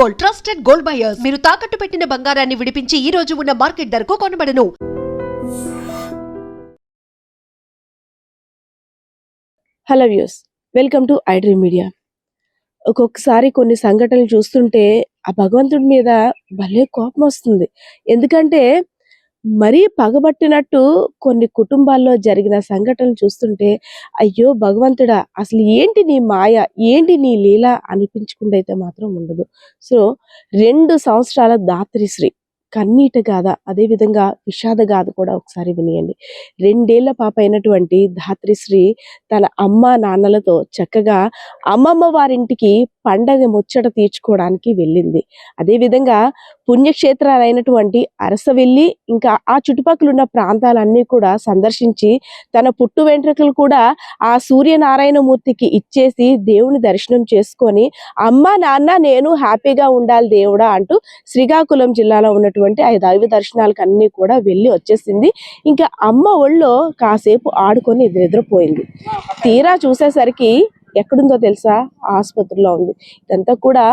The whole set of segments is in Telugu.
Gold, trusted gold buyers. మీరు తాకట్టు పెట్టిన బంగారాన్ని విడిపించి ఈ రోజు ఉన్న మార్కెట్ ధరకు కొనబడను. Hello views, welcome to I Dream Media. ఒక్కొక్కసారి కొన్ని సంఘటనలు చూస్తుంటే ఆ భగవంతుడి మీద భలే కోపం వస్తుంది. ఎందుకంటే మరీ పగబట్టినట్టు కొన్ని కుటుంబాల్లో జరిగిన సంఘటనలు చూస్తుంటే అయ్యో భగవంతుడా, అసలు ఏంటి నీ మాయ, ఏంటి నీ లీల అనిపించకుండా అయితే మాత్రం ఉండదు. సో 2 సంవత్సరాల దాత్రిశ్రీ కన్నీట గాథ, అదేవిధంగా విషాద గాథ కూడా ఒకసారి వినియండి. 2 ఏళ్ల పాప అయినటువంటి ధాత్రిశ్రీ తన అమ్మ నాన్నలతో చక్కగా అమ్మమ్మ వారింటికి పండగ ముచ్చట తీర్చుకోవడానికి వెళ్ళింది. అదేవిధంగా పుణ్యక్షేత్రాలైనటువంటి అరసవెల్లి ఇంకా ఆ చుట్టుపక్కల ఉన్న ప్రాంతాలన్నీ కూడా సందర్శించి తన పుట్టు వెంట్రుకలు కూడా ఆ సూర్యనారాయణ మూర్తికి ఇచ్చేసి దేవుని దర్శనం చేసుకొని అమ్మ నాన్న నేను హ్యాపీగా ఉండాలి దేవుడా అంటూ శ్రీకాకుళం జిల్లాలో ఉన్నటువంటి ఆ దైవ దర్శనాలకు అన్ని కూడా వెళ్ళి వచ్చేసింది. ఇంకా అమ్మ ఒళ్ళో కాసేపు ఆడుకొని నిద్రపోయింది. తీరా చూసేసరికి ఎక్కడుందో తెలుసా? ఆసుపత్రిలో ఉంది. ఇదంతా కూడా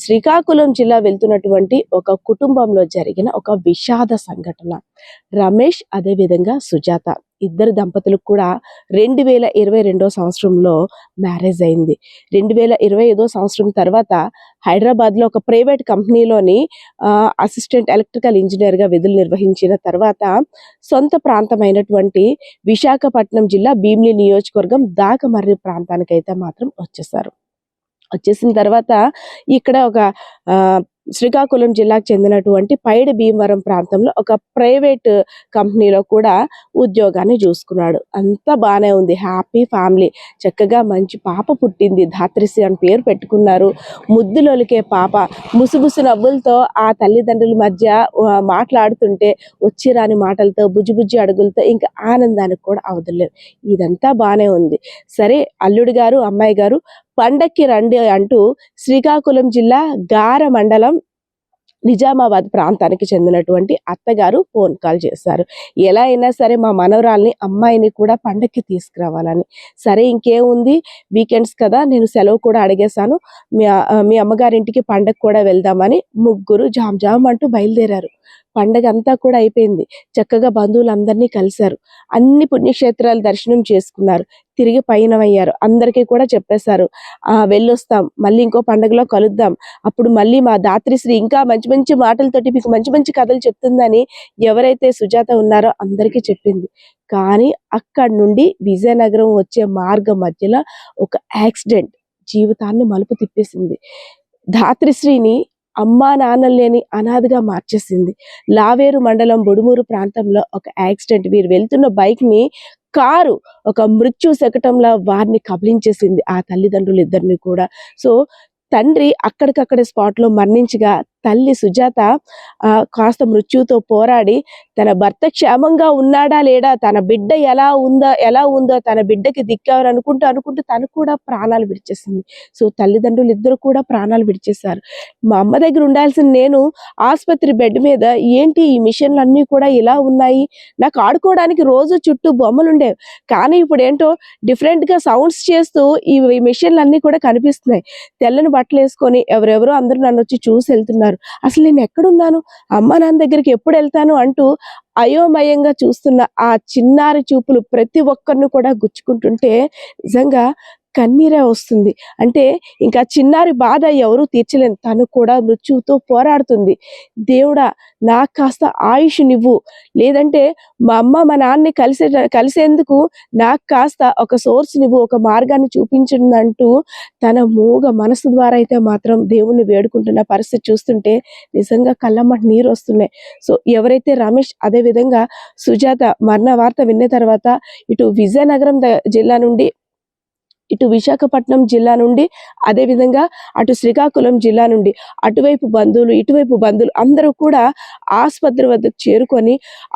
శ్రీకాకుళం జిల్లా వెళ్తున్నటువంటి ఒక కుటుంబంలో జరిగిన ఒక విషాద సంఘటన. రమేష్ అదేవిధంగా సుజాత ఇద్దరు దంపతులకు కూడా 2022 సంవత్సరంలో మ్యారేజ్ అయింది. 2025 సంవత్సరం తర్వాత హైదరాబాద్లో ఒక ప్రైవేట్ కంపెనీలోని అసిస్టెంట్ ఎలక్ట్రికల్ ఇంజనీర్గా విధులు నిర్వహించిన తర్వాత సొంత ప్రాంతమైనటువంటి విశాఖపట్నం జిల్లా భీమిలి నియోజకవర్గం దాకమర్రి ప్రాంతానికైతే మాత్రం వచ్చేసారు. వచ్చేసిన తర్వాత ఇక్కడ ఒక శ్రీకాకుళం జిల్లాకు చెందినటువంటి పైడి భీమవరం ప్రాంతంలో ఒక ప్రైవేట్ కంపెనీలో కూడా ఉద్యోగాన్ని చూసుకున్నాడు. అంతా బాగానే ఉంది, హ్యాపీ ఫ్యామిలీ. చక్కగా మంచి పాప పుట్టింది, ధాత్రిశ్రీ అని పేరు పెట్టుకున్నారు. ముద్దులొలికే పాప ముసుముసు నవ్వులతో ఆ తల్లిదండ్రుల మధ్య మాట్లాడుతుంటే వచ్చి రాని మాటలతో బుజ్జి అడుగులతో ఇంకా ఆనందానికి కూడా అవధులేవు. ఇదంతా బాగానే ఉంది. సరే అల్లుడు గారు అమ్మాయి గారు పండక్కి రండి అంటూ శ్రీకాకుళం జిల్లా గార మండలం నిజామాబాద్ ప్రాంతానికి చెందినటువంటి అత్తగారు ఫోన్ కాల్ చేశారు. ఎలా అయినా సరే మా మనవరాల్ని అమ్మాయిని కూడా పండక్కి తీసుకురావాలని. సరే ఇంకేముంది, వీకెండ్స్ కదా, నేను సెలవు కూడా అడిగేశాను, మీ అమ్మగారింటికి పండగ కూడా వెళ్దామని ముగ్గురు జామ్ అంటూ బయలుదేరారు. పండగ అంతా కూడా అయిపోయింది. చక్కగా బంధువులందరినీ కలిశారు. అన్ని పుణ్యక్షేత్రాలు దర్శనం చేసుకున్నారు. తిరిగి పయనమయ్యారు. అందరికీ కూడా చెప్పేశారు, వెళ్ళొస్తాం, మళ్ళీ ఇంకో పండుగలో కలుద్దాం, అప్పుడు మళ్ళీ మా ధాత్రిశ్రీ ఇంకా మంచి మంచి మాటలతోటి మీకు మంచి మంచి కథలు చెప్తుందని ఎవరైతే సుజాత ఉన్నారో అందరికీ చెప్పింది. కానీ అక్కడి నుండి విజయనగరం వచ్చే మార్గం మధ్యలో ఒక యాక్సిడెంట్ జీవితాన్ని మలుపు తిప్పేసింది. ధాత్రిశ్రీని అమ్మా నాన్నలు లేని అనాథగా మార్చేసింది. లావేరు మండలం బొడుమూరు ప్రాంతంలో ఒక యాక్సిడెంట్. వీరు వెళ్తున్న బైక్ ని కారు ఒక మృత్యు శకటంలా వారిని కబలించేసింది, ఆ తల్లిదండ్రులు ఇద్దరిని కూడా. సో తండ్రి అక్కడికక్కడే స్పాట్లో మరణించగా తల్లి సుజాత కాస్త మృత్యుతో పోరాడి తన భర్త క్షేమంగా ఉన్నాడా లేడా, తన బిడ్డ ఎలా ఉందో తన బిడ్డకి దిక్కెవరు అనుకుంటూ తను కూడా ప్రాణాలు విడిచేసింది. సో తల్లిదండ్రులు ఇద్దరు కూడా ప్రాణాలు విడిచేశారు. మా అమ్మ దగ్గర ఉండాల్సిన నేను ఆసుపత్రి బెడ్ మీద ఏంటి ఈ మిషన్లు అన్నీ కూడా ఇలా ఉన్నాయి, నాకు ఆడుకోవడానికి రోజు చుట్టూ బొమ్మలు ఉండేవి, కానీ ఇప్పుడు ఏంటో డిఫరెంట్గా సౌండ్స్ చేస్తూ ఈ మిషన్లు అన్నీ కూడా కనిపిస్తున్నాయి. తెల్లని బట్టలు వేసుకొని ఎవరెవరో అందరూ నన్ను వచ్చి చూసి వెళ్తున్నారు. అసలు నేను ఎక్కడున్నాను, అమ్మ నాన్న దగ్గరికి ఎప్పుడు వెళ్తాను అంటూ అయోమయంగా చూస్తున్న ఆ చిన్నారి చూపులు ప్రతి ఒక్కరిని కూడా గుచ్చుకుంటుంటే నిజంగా కన్నీరే వస్తుంది. అంటే ఇంకా చిన్నారి బాధ ఎవరూ తీర్చలేను, తను కూడా మృత్యువుతో పోరాడుతుంది. దేవుడా నాకు కాస్త ఆయుష్ నివ్వు, లేదంటే మా అమ్మ మా నాన్నని కలిసేందుకు నాకు కాస్త ఒక సోర్స్ నివ్వు, ఒక మార్గాన్ని చూపించండి తన మూగ మనసు ద్వారా అయితే మాత్రం దేవుణ్ణి వేడుకుంటున్న పరిస్థితి చూస్తుంటే నిజంగా కళ్ళమ్మట నీరు వస్తున్నాయి. సో ఎవరైతే రమేష్ అదేవిధంగా సుజాత మరణ వార్త విన్న తర్వాత ఇటు విజయనగరం జిల్లా నుండి ఇటు విశాఖపట్నం జిల్లా నుండి అదేవిధంగా అటు శ్రీకాకుళం జిల్లా నుండి అటువైపు బంధువులు ఇటువైపు బంధువులు అందరూ కూడా ఆసుపత్రి వద్దకు చేరుకొని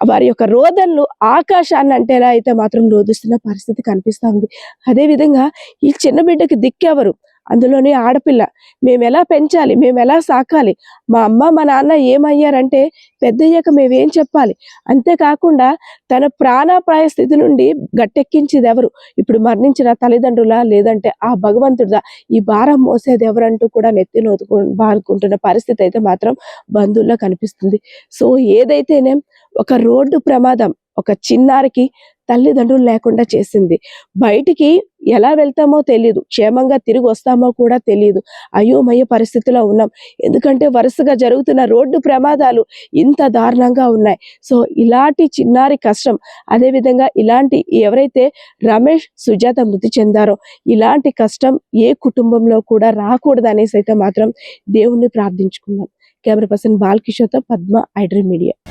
వారి యొక్క రోదనలు ఆకాశాన్ని అంటేలా అయితే మాత్రం రోధిస్తున్న పరిస్థితి కనిపిస్తూ ఉంది. అదేవిధంగా ఈ చిన్న బిడ్డకి దిక్కెవరు, అందులోనే ఆడపిల్ల. మేమెలా పెంచాలి? మేమెలా సాకాలి? మా అమ్మ, మా నాన్న ఏమయ్యారంటే పెద్దయ్యాక మేమేం చెప్పాలి? అంతేకాకుండా తన ప్రాణాపాయ స్థితి నుండి గట్టెక్కించేదెవరు? ఇప్పుడు మరణించిన తల్లిదండ్రులా? లేదంటే ఆ భగవంతుడిదా? ఈ భారం మోసేది ఎవరంటూ కూడా నెత్తిన బాదుకుంటున్న పరిస్థితి అయితే మాత్రం బంధువుల్లో కనిపిస్తుంది. సో ఏదైతేనే ఒక రోడ్డు ప్రమాదం ఒక చిన్నారికి తల్లిదండ్రులు లేకుండా చేసింది. బయటికి ఎలా వెళ్తామో తెలీదు, క్షేమంగా తిరిగి వస్తామో కూడా తెలీదు. అయోమయ పరిస్థితిలో ఉన్నాం. ఎందుకంటే వరుసగా జరుగుతున్న రోడ్డు ప్రమాదాలు ఇంత దారుణంగా ఉన్నాయి. సో ఇలాంటి చిన్నారి కష్టం, అదేవిధంగా ఇలాంటి ఎవరైతే రమేష్ సుజాత మృతి చెందారో ఇలాంటి కష్టం ఏ కుటుంబంలో కూడా రాకూడదు అనేసి అయితే మాత్రం దేవుణ్ణి ప్రార్థించుకున్నాం. కెమెరా పర్సన్ బాలకిషోర్తో పద్మ, ఐ డ్రీమ్ మీడియా.